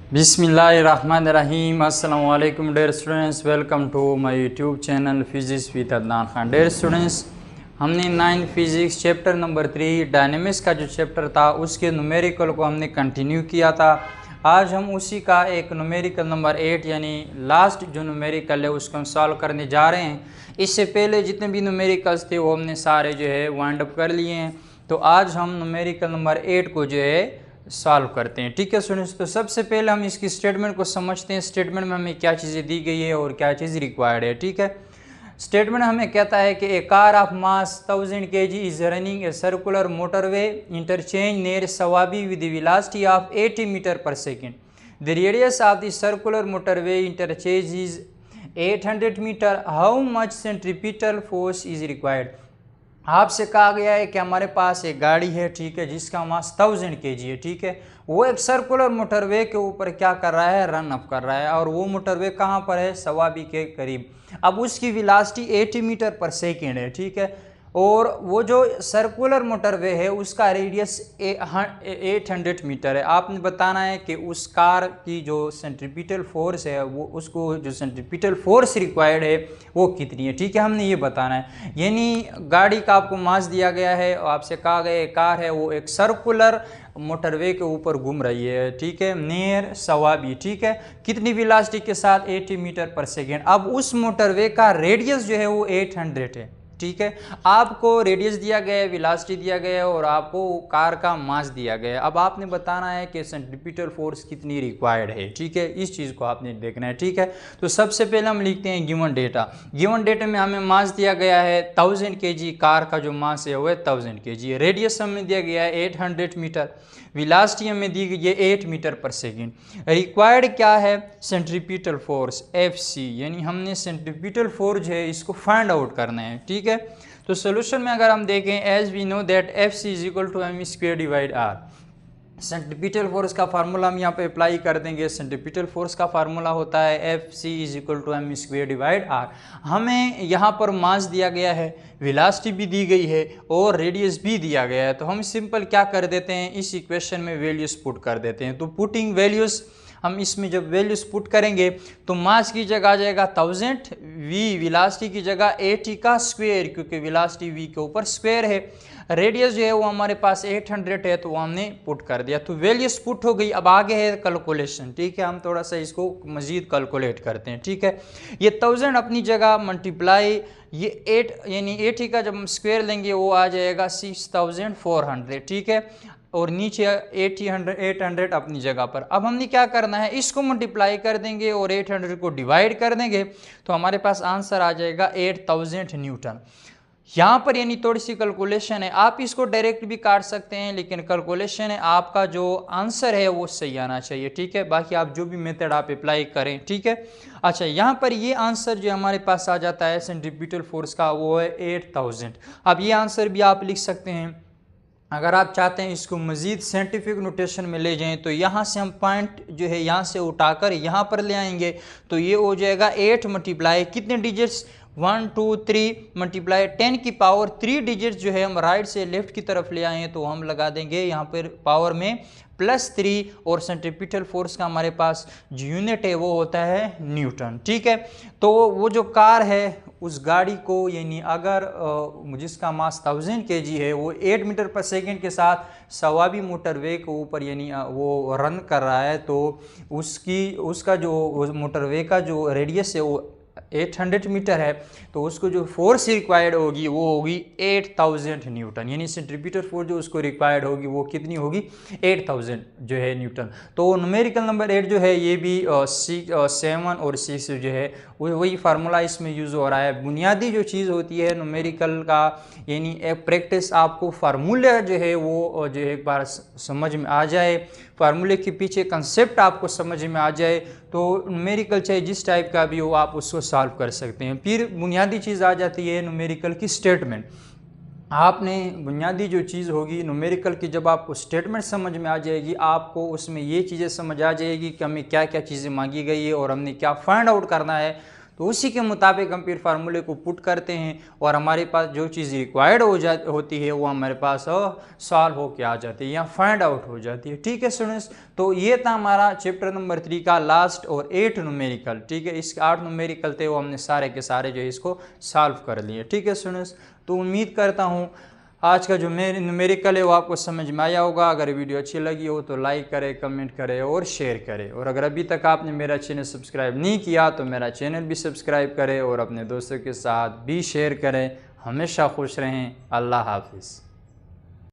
बिस्मिल्लाहिर्रहमानिर्रहीम। अस्सलाम वालेकुम dear students, welcome to my YouTube channel physics with Adnan Khan. Dear students, हमने 9th physics chapter number 3 dynamics का जो चैप्टर था उसके न्यूमेरिकल को हमने कंटिन्यू किया था। आज हम उसी का एक न्यूमेरिकल नंबर 8 यानी लास्ट जो न्यूमेरिकल है उसको हम सॉल्व करने जा रहे हैं। इससे पहले जितने भी न्यूमेरिकल्स थे वो हमने सारे जो है वाइंड अप कर लिए हैं। तो आज हम न्यूमेरिकल नंबर 8 को जो है सॉल्व करते हैं। ठीक है स्टूडेंट्स, तो सबसे पहले हम इसकी स्टेटमेंट को समझते हैं। स्टेटमेंट में हमें क्या चीज़ें दी गई है और क्या चीज़ रिक्वायर्ड है। ठीक है, स्टेटमेंट हमें कहता है कि a car of mass 1000 kg is running a circular motorway interchange near Swabi with velocity of 80 metre per second. The radius of the circular motorway interchange is 800 metre. How much centripetal force is required. आपसे कहा गया है कि हमारे पास एक गाड़ी है, ठीक है, जिसका मास 1000 kg है। ठीक है, वो एक सर्कुलर मोटरवे के ऊपर क्या कर रहा है, रन अप कर रहा है, और वो मोटरवे कहाँ पर है, सवाबी के करीब। अब उसकी वेलोसिटी 80 मीटर पर सेकेंड है। ठीक है, और वो जो सर्कुलर मोटरवे है उसका रेडियस 800 मीटर है। आपने बताना है कि उस कार की जो सेंट्रीपिटल फोर्स है वो उसको जो सेंट्रीपिटल फोर्स रिक्वायर्ड है वो कितनी है। ठीक है, हमने ये बताना है। यानी गाड़ी का आपको मास दिया गया है और आपसे कहा गया कार है वो एक सर्कुलर मोटरवे के ऊपर घूम रही है। ठीक है, नियर सवाबी। ठीक है, कितनी वेलोसिटी के साथ, 80 मीटर पर सेकेंड। अब उस मोटरवे का रेडियस जो है वो 800 है। ठीक है, आपको रेडियस दिया गया है, वेलोसिटी दिया गया है और आपको कार का मास दिया गया है। अब आपने बताना है कि सेंट्रीपिटल फोर्स कितनी रिक्वायर्ड है। ठीक है, इस चीज़ को आपने देखना है। ठीक है, तो सबसे पहले हम लिखते हैं गिवन डेटा। गिवन डेटा में हमें मास दिया गया है 1000 kg। कार का जो मास है वो है 1000 kg। रेडियस हमें दिया गया है 800 मीटर। वेलोसिटी हमें दी गई है 8 मीटर पर सेकेंड। रिक्वायर्ड क्या है, सेंट्रीपिटल फोर्स FC, यानी हमने सेंट्रीपिटल फोर्स जो है इसको फाइंड आउट करना है। ठीक है, तो सोल्यूशन में अगर हम देखें, as we know that FC is equal to m² divide r। Centripetal force का फार्मूला हम यहाँ पे अप्लाई कर देंगे। सेंट्रीपिटल फोर्स का फार्मूला होता है FC is equal to m² divide r। हमें यहाँ पर मास दिया गया है, वेलोसिटी भी दी गई है और रेडियस भी दिया गया है। तो हम सिंपल क्या कर देते हैं, इस इक्वेशन में वैल्यूज पुट कर देते हैं। तो पुटिंग वैल्यूज, हम इसमें जब वैल्यूज पुट करेंगे तो मास की जगह आ जाएगा 1000, v वेलोसिटी की जगह 80 का स्क्वायर, क्योंकि वेलोसिटी v के ऊपर स्क्वायर है। रेडियस जो है वो हमारे पास 800 है तो वो हमने पुट कर दिया। तो वैल्यूज पुट हो गई। अब आगे है कैलकुलेशन। ठीक है, हम थोड़ा सा इसको मजीद कैलकुलेट करते हैं। ठीक है, ये 1000 अपनी जगह मल्टीप्लाई ये 8 यानी 80 का जब हम स्क्वायर लेंगे वो आ जाएगा 6400। ठीक है, और नीचे 800 अपनी जगह पर। अब हमने क्या करना है, इसको मल्टीप्लाई कर देंगे और 800 को डिवाइड कर देंगे तो हमारे पास आंसर आ जाएगा 8000 न्यूटन। यहाँ पर यानी थोड़ी सी कैलकुलेशन है, आप इसको डायरेक्ट भी काट सकते हैं, लेकिन कैलकुलेशन है, आपका जो आंसर है वो सही आना चाहिए। ठीक है, बाकी आप जो भी मेथड आप अप्लाई करें। ठीक है, अच्छा, यहाँ पर ये आंसर जो हमारे पास आ जाता है सेंट्रीपिटल फोर्स का वो है 8000। अब ये आंसर भी आप लिख सकते हैं। अगर आप चाहते हैं इसको मज़ीद साइंटिफिक नोटेशन में ले जाएं तो यहाँ से हम पॉइंट जो है यहाँ से उठाकर यहाँ पर ले आएंगे तो ये हो जाएगा 8 मल्टीप्लाई कितने डिजिट्स, 1 2 3 मल्टीप्लाई 10 की पावर 3 डिजिट्स जो है हम राइट से लेफ्ट की तरफ ले आए हैं तो हम लगा देंगे यहाँ पर पावर में +3 और सेंट्रीपिटल फोर्स का हमारे पास जो यूनिट है वो होता है न्यूटन। ठीक है, तो वो जो कार है उस गाड़ी को यानी अगर जिसका मास 1000 kg है वो 8 मीटर पर सेकेंड के साथ सवाबी मोटरवे के ऊपर यानी वो रन कर रहा है तो उसका जो मोटरवे का जो रेडियस है वो 800 मीटर है, तो उसको जो फोर्स रिक्वायर्ड होगी वो होगी 8000 न्यूटन। यानी सेंट्रीपिटल फोर्स जो उसको रिक्वायर्ड होगी वो कितनी होगी, 8000 जो है न्यूटन। तो न्यूमेरिकल नंबर 8 जो है ये भी 7 और 6 जो है वही फार्मूला इसमें यूज़ हो रहा है। बुनियादी जो चीज़ होती है न्यूमेरिकल का यानी एक प्रैक्टिस, आपको फार्मूला जो है वो जो एक बार समझ में आ जाए, फार्मूले के पीछे कंसेप्ट आपको समझ में आ जाए तो न्यूमेरिकल चाहे जिस टाइप का भी हो आप उसको सॉल्व कर सकते हैं। फिर बुनियादी चीज़ आ जाती है न्यूमेरिकल की स्टेटमेंट। आपने बुनियादी जो चीज़ होगी न्यूमेरिकल की, जब आपको स्टेटमेंट समझ में आ जाएगी आपको उसमें ये चीज़ें समझ आ जाएगी कि हमें क्या क्या चीज़ें मांगी गई है और हमने क्या फाइंड आउट करना है। तो उसी के मुताबिक हम फिर फार्मूले को पुट करते हैं और हमारे पास जो चीज़ रिक्वायर्ड होती है वो हमारे पास सॉल्व होके आ जाती है या फाइंड आउट हो जाती है। ठीक है स्टूडेंट्स, तो ये था हमारा चैप्टर नंबर 3 का लास्ट और 8 न्यूमेरिकल। ठीक है, इस 8 न्यूमेरिकल थे वो हमने सारे के सारे जो है इसको सॉल्व कर लिए। ठीक है स्टूडेंट्स, तो उम्मीद करता हूँ आज का जो मेरे न्यूमेरिकल है वो आपको समझ में आया होगा। अगर वीडियो अच्छी लगी हो तो लाइक करें, कमेंट करें और शेयर करें। और अगर अभी तक आपने मेरा चैनल सब्सक्राइब नहीं किया तो मेरा चैनल भी सब्सक्राइब करें और अपने दोस्तों के साथ भी शेयर करें। हमेशा खुश रहें। अल्लाह हाफिज़।